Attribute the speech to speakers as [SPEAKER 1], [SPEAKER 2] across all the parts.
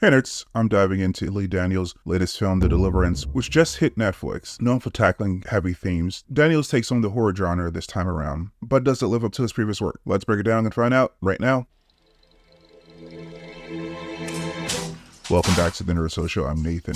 [SPEAKER 1] Hey nerds, I'm diving into Lee Daniels' latest film, The Deliverance, which just hit Netflix. Known for tackling heavy themes, Daniels takes on the horror genre this time around, but does it live up to his previous work? Let's break it down and find out right now. Welcome back to the Nerd Social. I'm Nathan.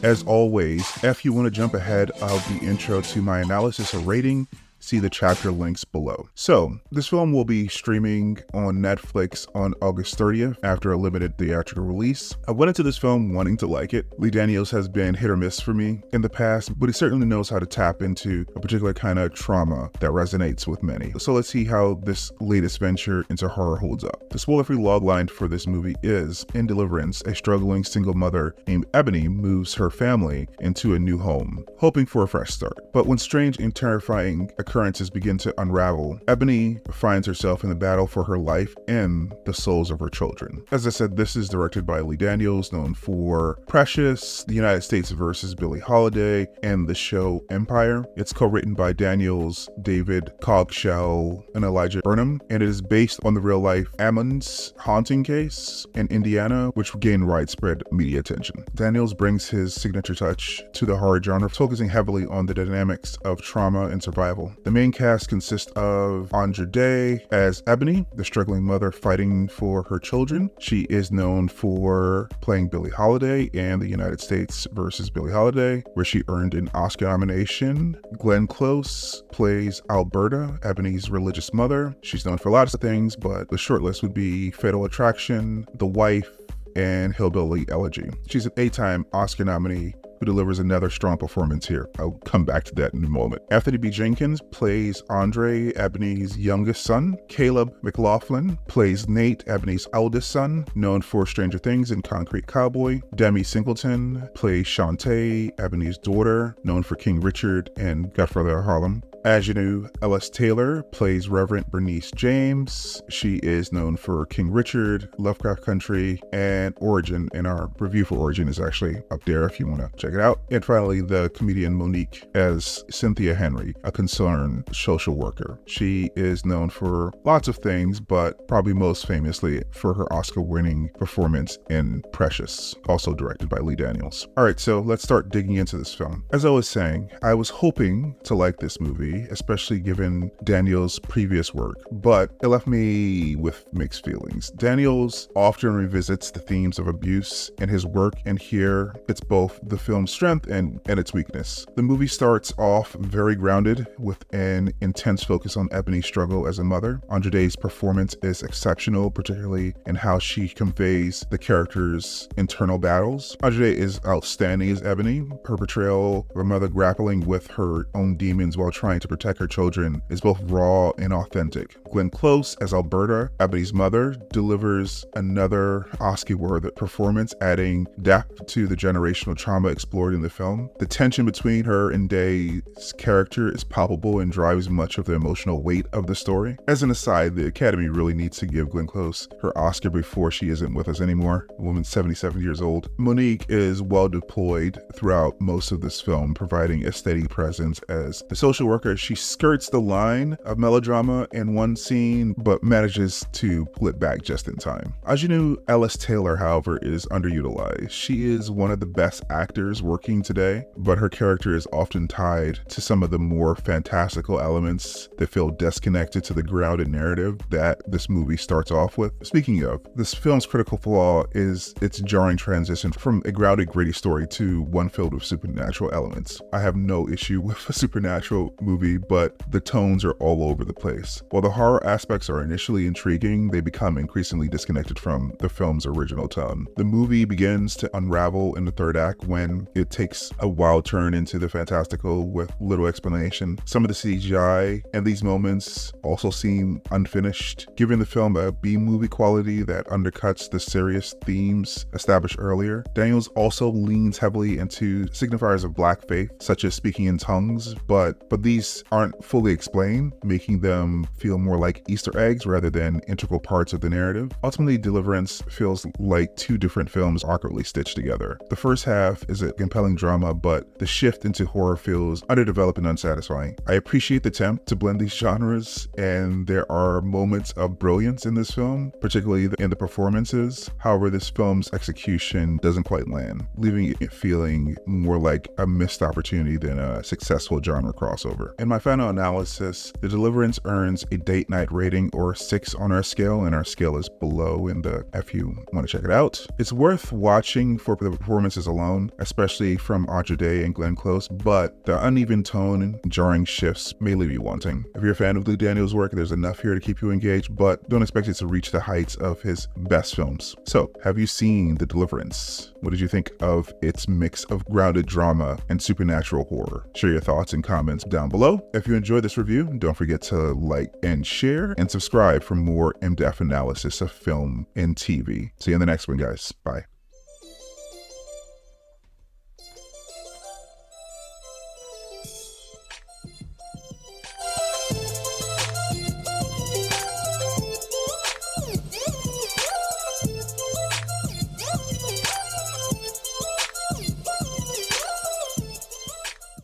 [SPEAKER 1] As always, if you want to jump ahead of the intro to my analysis or rating, see the chapter links below. So, this film will be streaming on Netflix on August 30th after a limited theatrical release. I went into this film wanting to like it. Lee Daniels has been hit or miss for me in the past, but he certainly knows how to tap into a particular kind of trauma that resonates with many. So let's see how this latest venture into horror holds up. The spoiler-free logline for this movie is, in Deliverance, a struggling single mother named Ebony moves her family into a new home, hoping for a fresh start. But when strange and terrifying occurrences begin to unravel, Ebony finds herself in the battle for her life and the souls of her children. As I said, this is directed by Lee Daniels, known for Precious, The United States vs. Billie Holiday, and the show Empire. It's co-written by Daniels, David Cogshell, and Elijah Burnham, and it is based on the real-life Ammons haunting case in Indiana, which gained widespread media attention. Daniels brings his signature touch to the horror genre, focusing heavily on the dynamics of trauma and survival. The main cast consists of Andra Day as Ebony, the struggling mother fighting for her children. She is known for playing Billie Holiday in The United States vs. Billie Holiday, where she earned an Oscar nomination. Glenn Close plays Alberta, Ebony's religious mother. She's known for lots of things, but the short list would be Fatal Attraction, The Wife, and Hillbilly Elegy. She's an 8-time Oscar nominee who delivers another strong performance here. I'll come back to that in a moment. Anthony B. Jenkins plays Andre, Ebony's youngest son. Caleb McLaughlin plays Nate, Ebony's eldest son, known for Stranger Things and Concrete Cowboy. Demi Singleton plays Shantae, Ebony's daughter, known for King Richard and Godfather of Harlem. Ajanou Ellis Taylor plays Reverend Bernice James. She is known for King Richard, Lovecraft Country, and Origin, and our review for Origin is actually up there if you want to check it out. And finally, the comedian Monique as Cynthia Henry, a concerned social worker. She is known for lots of things, but probably most famously for her Oscar-winning performance in Precious, also directed by Lee Daniels. All right, so let's start digging into this film. As I was saying, I was hoping to like this movie, especially given Daniels' previous work, but it left me with mixed feelings. Daniels often revisits the themes of abuse in his work, and here it's both the film's strength and its weakness. The movie starts off very grounded with an intense focus on Ebony's struggle as a mother. Andra Day's performance is exceptional, particularly in how she conveys the character's internal battles. Andra Day is outstanding as Ebony. Her portrayal of a mother grappling with her own demons while trying to protect her children is both raw and authentic. Glenn Close as Alberta, Ebony's mother, delivers another Oscar-worthy performance, adding depth to the generational trauma explored in the film. The tension between her and Day's character is palpable and drives much of the emotional weight of the story. As an aside, the Academy really needs to give Glenn Close her Oscar before she isn't with us anymore. The woman's 77 years old. Monique is well deployed throughout most of this film, providing a steady presence as the social worker. She skirts the line of melodrama in one scene, but manages to pull it back just in time. Ajanou Ellis Taylor, however, is underutilized. She is one of the best actors working today, but her character is often tied to some of the more fantastical elements that feel disconnected to the grounded narrative that this movie starts off with. Speaking of, this film's critical flaw is its jarring transition from a grounded, gritty story to one filled with supernatural elements. I have no issue with a supernatural movie, but the tones are all over the place. While the horror aspects are initially intriguing, they become increasingly disconnected from the film's original tone. The movie begins to unravel in the third act when it takes a wild turn into the fantastical with little explanation. Some of the CGI and these moments also seem unfinished, giving the film a B-movie quality that undercuts the serious themes established earlier. Daniels also leans heavily into signifiers of Black faith, such as speaking in tongues, but these these aren't fully explained, making them feel more like Easter eggs rather than integral parts of the narrative. Ultimately, Deliverance feels like two different films awkwardly stitched together. The first half is a compelling drama, but the shift into horror feels underdeveloped and unsatisfying. I appreciate the attempt to blend these genres, and there are moments of brilliance in this film, particularly in the performances. However, this film's execution doesn't quite land, leaving it feeling more like a missed opportunity than a successful genre crossover. In my final analysis, The Deliverance earns a date night rating or 6 on our scale, and our scale is below in the if you want to check it out. It's worth watching for the performances alone, especially from Audra Day and Glenn Close, but the uneven tone and jarring shifts may leave you wanting. If you're a fan of Lou Daniels' work, there's enough here to keep you engaged, but don't expect it to reach the heights of his best films. So, have you seen The Deliverance? What did you think of its mix of grounded drama and supernatural horror? Share your thoughts and comments down below. If you enjoyed this review, don't forget to like and share and subscribe for more in-depth analysis of film and TV. See you in the next one, guys. Bye.